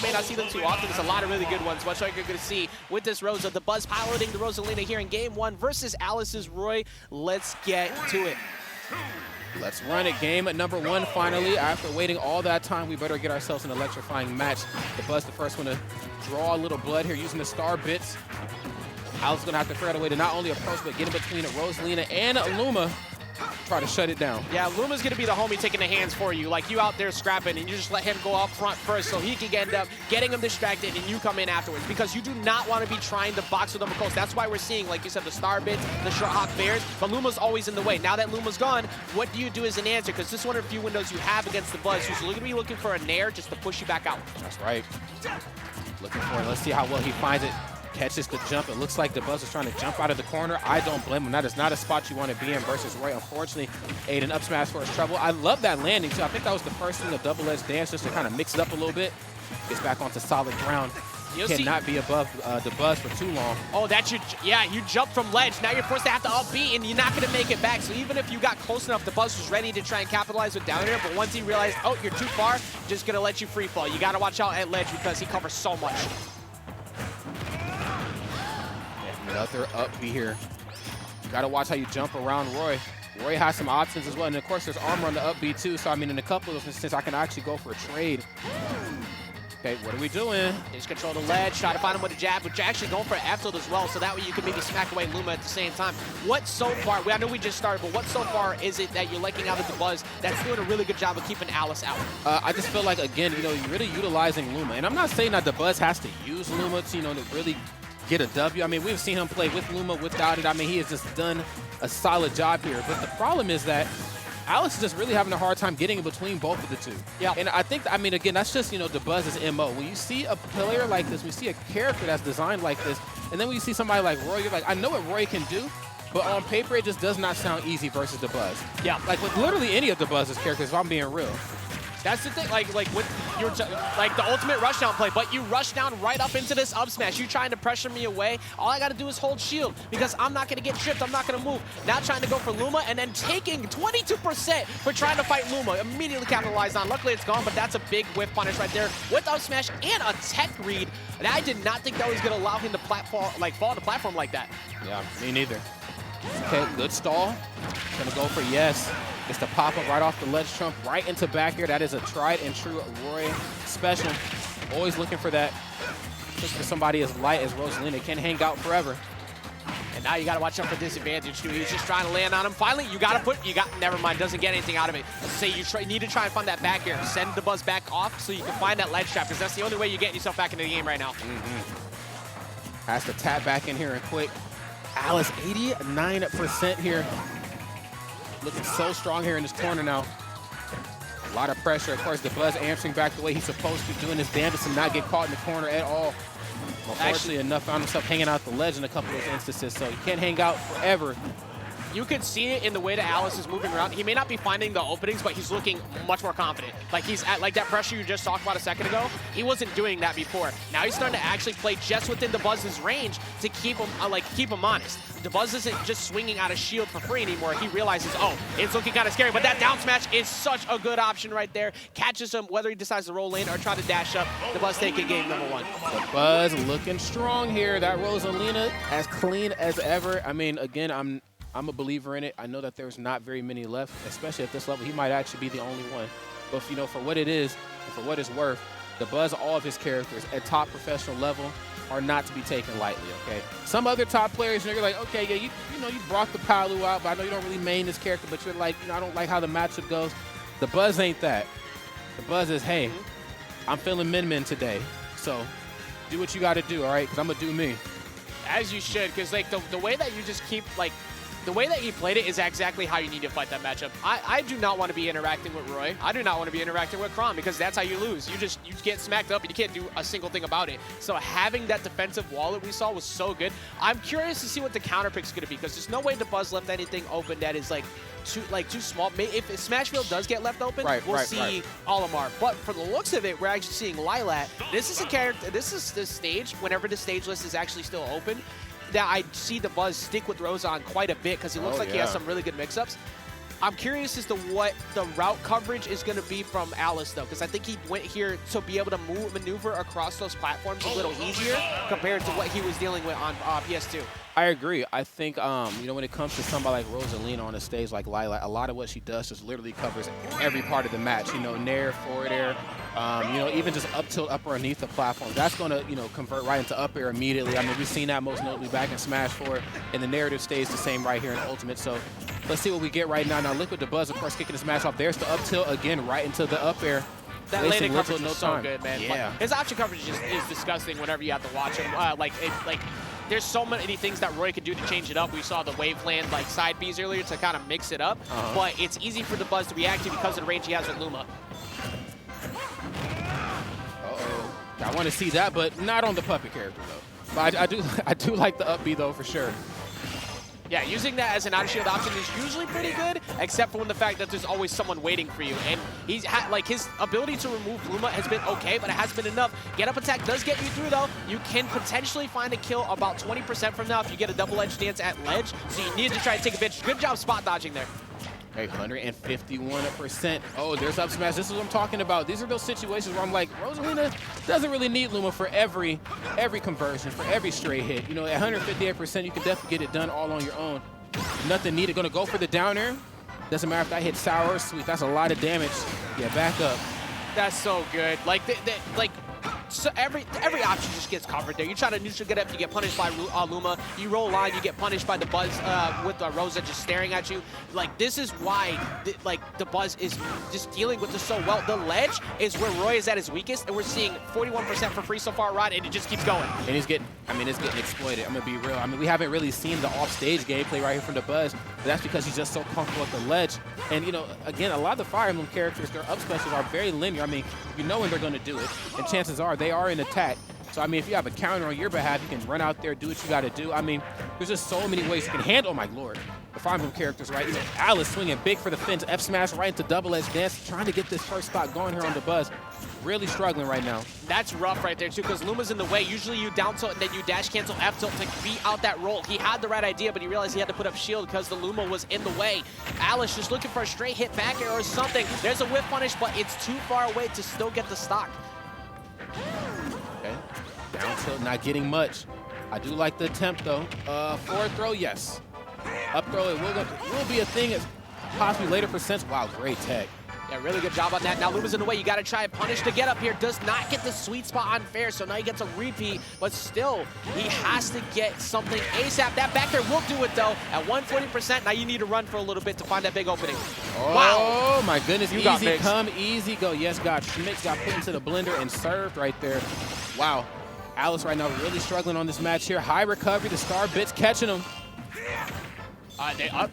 may not see them too often. There's a lot of really good ones, much like you're going to see with this Rosa. The Buzz piloting the Rosalina here in game 1 versus Alice's Roy. Let's get to it. Let's run it. Game at number 1 finally. After waiting all that time, we better get ourselves an electrifying match. The Buzz, the first one to draw a little blood here using the star bits. Alice is going to have to figure out a way to not only approach, but get in between Rosalina and Luma. Try to shut it down. Yeah, Luma's going to be the homie taking the hands for you. Like, you out there scrapping, and you just let him go up front first so he can end up getting him distracted, and you come in afterwards. Because you do not want to be trying to box with them close. That's why we're seeing, like you said, the star bits, the short hawk bears, but Luma's always in the way. Now that Luma's gone, what do you do as an answer? Because this is one of the few windows you have against the Buzz, who's going to be looking for a nair just to push you back out. That's right. Looking for it. Let's see how well he finds it. Catches the jump. It looks like the Buzz is trying to jump out of the corner. I don't blame him. That is not a spot you want to be in versus Roy. Unfortunately, Aiden up smash for his trouble. I love that landing, too. I think that was the first thing, a double-edged dance, just to kind of mix it up a little bit. Gets back onto solid ground. Cannot be above the Buzz for too long. Oh, that's your, yeah, you jumped from ledge. Now you're forced to have to up B, and you're not going to make it back. So even if you got close enough, the Buzz was ready to try and capitalize with down air. But once he realized, oh, you're too far, just going to let you free fall. You got to watch out at ledge because he covers so much. Another up B here. You got to watch how you jump around Roy. Roy has some options as well. And, of course, there's armor on the up B, too. So, I mean, in a couple of instances, I can actually go for a trade. Okay, what are we doing? Just control the ledge, try to find him with a jab, but you're actually going for an F tilt as well, so that way you can maybe smack away Luma at the same time. What so far, I know we just started, but what so far is it that you're liking out of the Buzz that's doing a really good job of keeping Alice out? I just feel like, again, you know, you're really utilizing Luma. And I'm not saying that the Buzz has to use Luma to, you know, to really get a W. I mean, we've seen him play with Luma, without it. I mean, he has just done a solid job here. But the problem is that Alice is just really having a hard time getting in between both of the two. Yeah. And I think, I mean, again, that's just, you know, the Buzz's MO. When you see a player like this, when you see a character that's designed like this, and then when you see somebody like Roy, you're like, I know what Roy can do, but on paper, it just does not sound easy versus the Buzz. Yeah. Like with literally any of the Buzz's characters, if I'm being real. That's the thing, like with your like the ultimate rush down play, but you rush down right up into this up smash. You trying to pressure me away. All I got to do is hold shield because I'm not going to get tripped. I'm not going to move. Now trying to go for Luma and then taking 22% for trying to fight Luma. Immediately capitalized on. Luckily it's gone, but that's a big whiff punish right there with up smash and a tech read. And I did not think that was going to allow him to fall on the platform like that. Yeah, me neither. Okay, good stall. Gonna go for yes. Gets the pop-up right off the ledge trump right into back here. That is a tried and true Roy special. Always looking for that. Just for somebody as light as Rosalina. Can't hang out forever. And now you got to watch out for disadvantage too. He's just trying to land on him. Finally, never mind, doesn't get anything out of it. Let's say you need to try and find that back air. Send the Buzz back off so you can find that ledge trap because that's the only way you're getting yourself back into the game right now. Has to tap back in here and quick. Alice, 89% here. Looking so strong here in this corner now. A lot of pressure. Of course, the Buzz answering back the way he's supposed to, doing his damnedest to not get caught in the corner at all. Unfortunately enough, found himself hanging out the ledge in a couple of instances, so you can't hang out forever. You could see it in the way that Alice is moving around. He may not be finding the openings, but he's looking much more confident. Like he's at like that pressure you just talked about a second ago. He wasn't doing that before. Now he's starting to actually play just within the Buzz's range to keep him keep him honest. The Buzz isn't just swinging out of shield for free anymore. He realizes, oh, it's looking kind of scary, but that down smash is such a good option right there. Catches him, whether he decides to roll in or try to dash up. The Buzz taking game number 1. The Buzz looking strong here. That Rosalina as clean as ever. I mean, again, I'm a believer in it. I know that there's not very many left, especially at this level. He might actually be the only one. But, you know, for what it is and for what it's worth, the Buzz, all of his characters at top professional level are not to be taken lightly, okay? Some other top players, you know, you're like, okay, yeah, you know, you brought the Palu out, but I know you don't really main this character, but you're like, you know, I don't like how the matchup goes. The Buzz ain't that. The Buzz is, hey, I'm feeling Min today, so do what you got to do, all right? Because I'm going to do me. As you should, because, like, the way that you just keep, like, the way that he played it is exactly how you need to fight that matchup. I do not want to be interacting with Roy. I do not want to be interacting with Kron because that's how you lose. You get smacked up and you can't do a single thing about it. So having that defensive wall that we saw was so good. I'm curious to see what the counter pick's going to be because there's no way the Buzz left anything open that is too small. If Smashville does get left open, we'll see Olimar. But for the looks of it, we're actually seeing Lilac. This is a character. This is the stage. Whenever the stage list is actually still open, that I see the Buzz stick with Rosa on quite a bit because he looks like he has some really good mix-ups. I'm curious as to what the route coverage is going to be from Alice, though, because I think he went here to be able to maneuver across those platforms a little easier compared to what he was dealing with on PS2. I agree. I think, you know, when it comes to somebody like Rosalina on a stage like Lilac, a lot of what she does just literally covers every part of the match. You know, nair, forward air, you know, even just up tilt, up or underneath the platform. That's going to, you know, convert right into up air immediately. I mean, we've seen that most notably back in Smash 4, and the narrative stays the same right here in Ultimate. So let's see what we get right now. Now, Liquid Dabuz, of course, kicking this match off. There's the up tilt again, right into the up air. That landing coverage is so time. good, man. Yeah. His option coverage is disgusting whenever you have to watch him. There's so many things that Roy could do to change it up. We saw the wave land like side Bs earlier to kind of mix it up, but it's easy for Dabuz to react to because of the range he has with Luma. Uh-oh. I want to see that, but not on the puppet character though. But I do like the up B though for sure. Yeah, using that as an out-of-shield option is usually pretty good, except for when the fact that there's always someone waiting for you. And he's like his ability to remove Luma has been okay, but it hasn't been enough. Get up attack does get you through though. You can potentially find a kill about 20% from now if you get a double-edged stance at ledge. So you need to try to take advantage. Good job spot dodging there. Hey, 151%. Oh, there's up smash. This is what I'm talking about. These are those situations where I'm like, Rosalina doesn't really need Luma for every conversion, for every straight hit. You know, at 158%, you can definitely get it done all on your own. Nothing needed. Going to go for the down air. Doesn't matter if that hit sour or sweet. That's a lot of damage. Yeah, back up. That's so good. Like, so every option just gets covered there. You try to neutral get up, you get punished by Luma. You roll line, you get punished by Dabuz with Rosa just staring at you. Like, this is why Dabuz is just dealing with this so well. The ledge is where Roy is at his weakest, and we're seeing 41% for free so far, Rod, and it just keeps going. And he's getting, it's getting exploited. I'm gonna be real. I mean, we haven't really seen the off-stage gameplay right here from Dabuz, but that's because he's just so comfortable at the ledge. And you know, again, a lot of the Fire Emblem characters, their up specials are very linear. I mean, you know when they're gonna do it, and chances are they are in attack. So, I mean, if you have a counter on your behalf, you can run out there, do what you got to do. I mean, there's just so many ways you can handle, oh my lord, the Fire Emblem characters, right? You know, Alice swinging big for the fins, F smash right into double-edged dance, trying to get this first stock going here on Dabuz. Really struggling right now. That's rough right there, too, because Luma's in the way. Usually you down tilt and then you dash cancel F tilt to beat out that roll. He had the right idea, but he realized he had to put up shield because the Luma was in the way. Alice just looking for a straight hit back air or something. There's a whiff punish, but it's too far away to still get the stock. Okay, down tilt, not getting much. I do like the attempt though. Forward throw, yes. Up throw, it will be a thing, as possibly later percents. Wow, great tech. Yeah, really good job on that. Now Luma's in the way. You got to try and punish to get up here. Does not get the sweet spot on fair, so now he gets a repeat, but still, he has to get something ASAP. That back there will do it, though. At 140%, now you need to run for a little bit to find that big opening. Oh, wow. My goodness. Easy come, easy go. Yes, got Schmitz got put into the blender and served right there. Wow. Alice right now really struggling on this match here. High recovery. The star bits catching him.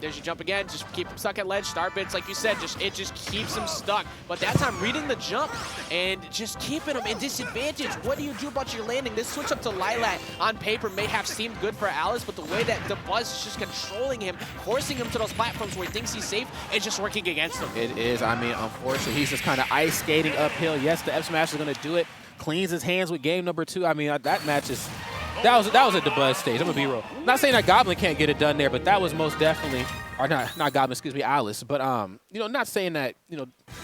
There's your jump again. Just keep him stuck at ledge. Star bits, like you said, it just keeps him stuck. But that time, reading the jump and just keeping him in disadvantage. What do you do about your landing? This switch up to Lilac on paper may have seemed good for Alice, but the way that Dabuz is just controlling him, forcing him to those platforms where he thinks he's safe, it's just working against him. It is. I mean, unfortunately, he's just kind of ice skating uphill. Yes, the F smash is going to do it. Cleans his hands with game number 2. I mean, that match is... That was a Dabuz stage. I'm gonna be real. Not saying that Goblin can't get it done there, but that was most definitely, or not Goblin, excuse me, Alice. But you know, not saying that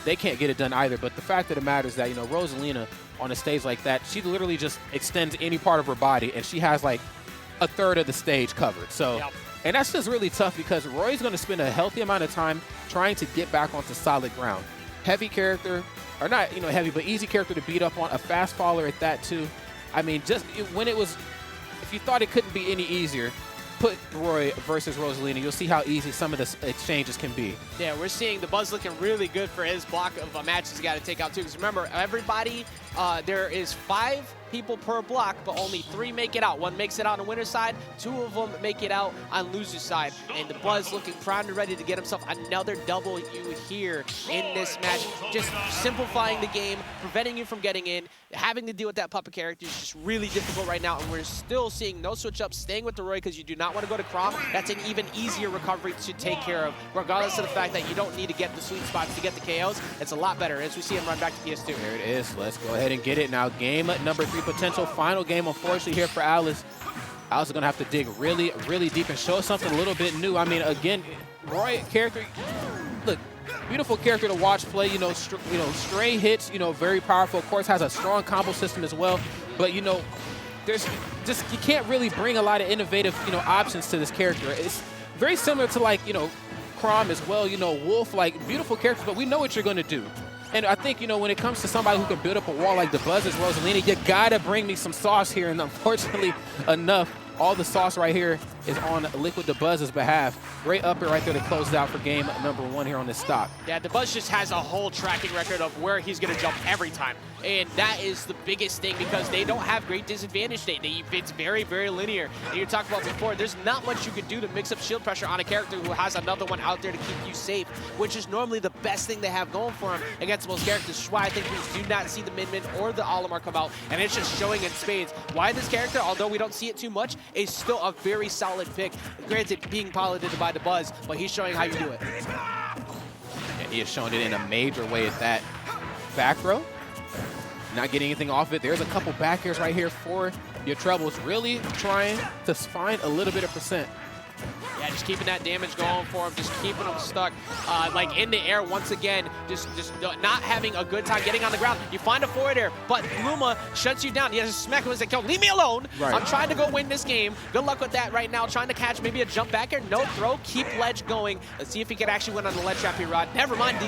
they can't get it done either. But the fact of the matter is that Rosalina on a stage like that, she literally just extends any part of her body, and she has like a third of the stage covered. So, and that's just really tough because Roy's gonna spend a healthy amount of time trying to get back onto solid ground. Heavy character, or not heavy, but easy character to beat up on. A fast faller at that too. I mean, when it was. If you thought it couldn't be any easier, put Roy versus Rosalina. You'll see how easy some of the exchanges can be. Yeah, we're seeing Dabuz looking really good for his block of matches he got to take out too. Because remember, everybody, there is 5 people per block, but only 3 make it out. 1 makes it out on the winner's side, 2 of them make it out on loser's side. And Dabuz looking primed and ready to get himself another W here in this match. Just simplifying the game, preventing you from getting in. Having to deal with that puppet character is just really difficult right now, and we're still seeing no switch up, staying with the Roy because you do not want to go to Crom. That's an even easier recovery to take care of, regardless of the fact that you don't need to get the sweet spots to get the KOs. It's a lot better as we see him run back to PS2. There it is. Let's go ahead and get it now. Game number 3 potential. Final game, unfortunately, here for Alice. Alice is going to have to dig really, really deep and show something a little bit new. I mean, again, Roy character, Beautiful character to watch play. Stray hits. Very powerful. Of course, has a strong combo system as well. But there's just you can't really bring a lot of innovative options to this character. It's very similar to like Chrom as well. Wolf, like beautiful characters, but we know what you're going to do. And I think, when it comes to somebody who can build up a wall like Dabuz as Rosalina, you gotta bring me some sauce here. And unfortunately enough, all the sauce right here is on Liquid Dabuz's behalf. Great upper right there to close it out for game number 1 here on this stock. Yeah, Dabuz just has a whole tracking record of where he's going to jump every time. And that is the biggest thing because they don't have great disadvantage state. It's very, very linear. And you talked about before, there's not much you can do to mix up shield pressure on a character who has another one out there to keep you safe, which is normally the best thing they have going for him against most characters. That's why I think we do not see the Min-Min or the Olimar come out, and it's just showing in spades why this character, although we don't see it too much, is still a very solid pick. Granted, being piloted by Dabuz, but he's showing how you do it. And he has shown it in a major way at that. Back throw. Not getting anything off it. There's a couple back airs right here for your troubles. Really trying to find a little bit of percent. Yeah, just keeping that damage going for him, just keeping him stuck, like in the air once again, just not having a good time getting on the ground. You find a forward air, but Luma shuts you down. He has a smack him and like, yo, leave me alone. Right. I'm trying to go win this game. Good luck with that right now. Trying to catch maybe a jump back air. No throw, keep ledge going. Let's see if he can actually win on the ledge trap here, Rod. Never mind.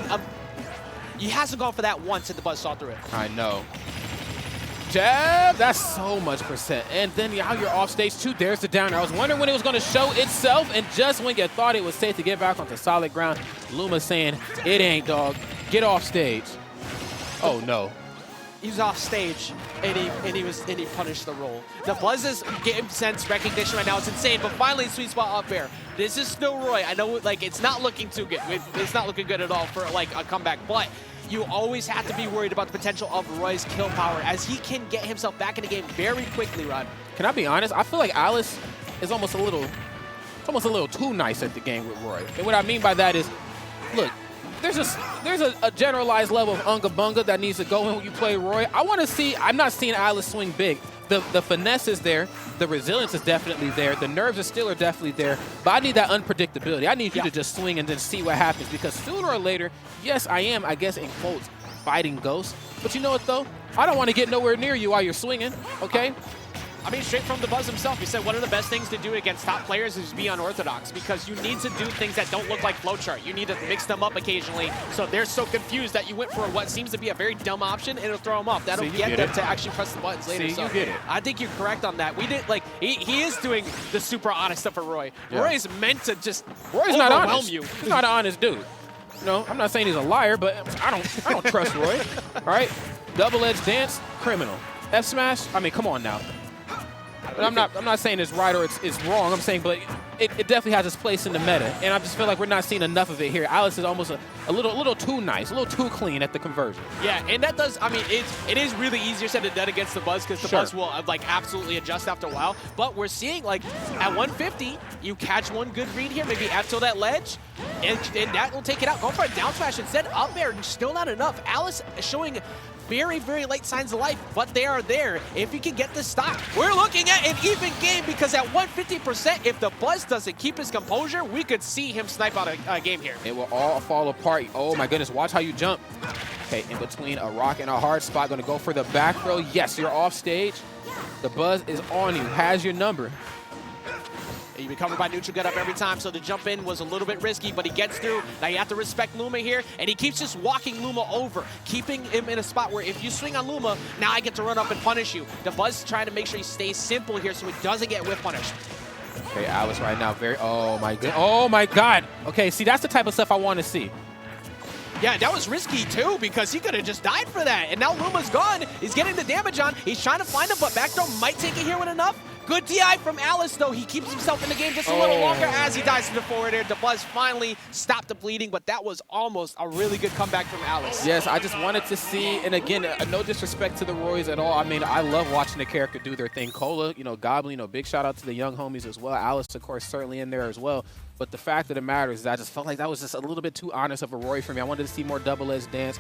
He hasn't gone for that once and Dabuz saw through it. I know. Jab, that's so much percent. And then now you're off stage 2. There's the downer. I was wondering when it was going to show itself, and just when you thought it was safe to get back onto solid ground, Luma saying, it ain't, dog. Get off stage. Oh, no. He was off stage, and he punished the roll. Dabuz's game sense recognition right now is insane, but finally sweet spot up air. This is still Roy. I know, like, it's not looking too good. It's not looking good at all for, like, a comeback, but you always have to be worried about the potential of Roy's kill power, as he can get himself back in the game very quickly, Rod. Can I be honest? I feel like Alice is almost a little too nice at the game with Roy. And what I mean by that is, look, there's a generalized level of unga bunga that needs to go in when you play Roy. I want to see. I'm not seeing Alice swing big. The finesse is there. The resilience is definitely there. The nerves are definitely there. But I need that unpredictability. I need you to just swing and then see what happens. Because sooner or later, yes, I am, I guess, in quotes, fighting ghosts. But you know what, though? I don't want to get nowhere near you while you're swinging, okay? I mean, straight from Dabuz himself, he said one of the best things to do against top players is be unorthodox, because you need to do things that don't look like flowchart. You need to mix them up occasionally, so they're so confused that you went for what seems to be a very dumb option, and it'll throw them off. That'll get them to actually press the buttons later. See, you get it. I think you're correct on that. We did, like, he is doing the super honest stuff for Roy. Yeah. Roy is meant to just Roy's not honest. He's not an honest dude. I'm not saying he's a liar, but I don't trust Roy. All right, double-edged dance, criminal. F smash. I mean, come on now. But I'm not saying it's right or it's wrong. I'm saying, but it definitely has its place in the meta, and I just feel like we're not seeing enough of it here. Alice is almost a little too nice, a little too clean at the conversion. Yeah, and that does. I mean, it is really easier said than done against Dabuz, because Dabuz will like absolutely adjust after a while. But we're seeing, like, at 150, you catch one good read here, maybe F till that ledge, and that will take it out. Going for a down smash instead, up there, still not enough. Alice showing very, very late signs of life, but they are there. If you can get this stock, we're looking at an even game, because at 150%, if Dabuz doesn't keep his composure, we could see him snipe out a game here. It will all fall apart. Oh my goodness, watch how you jump. Okay, in between a rock and a hard spot, gonna go for the back throw. Yes, you're off stage. Dabuz is on you, has your number. You be covered by neutral get up every time, so the jump in was a little bit risky, but he gets through. Now you have to respect Luma here, and he keeps just walking Luma over, keeping him in a spot where if you swing on Luma, now I get to run up and punish you. Dabuz trying to make sure he stays simple here so he doesn't get whip punished. Okay, Alice right now, oh my God. Okay, see, that's the type of stuff I want to see. Yeah, that was risky too, because he could have just died for that. And now Luma's gone. He's getting the damage on. He's trying to find him, but back throw might take it here with enough. Good DI from Alice, though. He keeps himself in the game just a little longer as he dies to the forward air. Dabuz finally stopped the bleeding, but that was almost a really good comeback from Alice. Yes, I just wanted to see, and again, no disrespect to the Roys at all. I mean, I love watching the character do their thing. Cola, Goblin, big shout out to the young homies as well. Alice, of course, certainly in there as well. But the fact of the matter is that I just felt like that was just a little bit too honest of a Roy for me. I wanted to see more double-edged dance.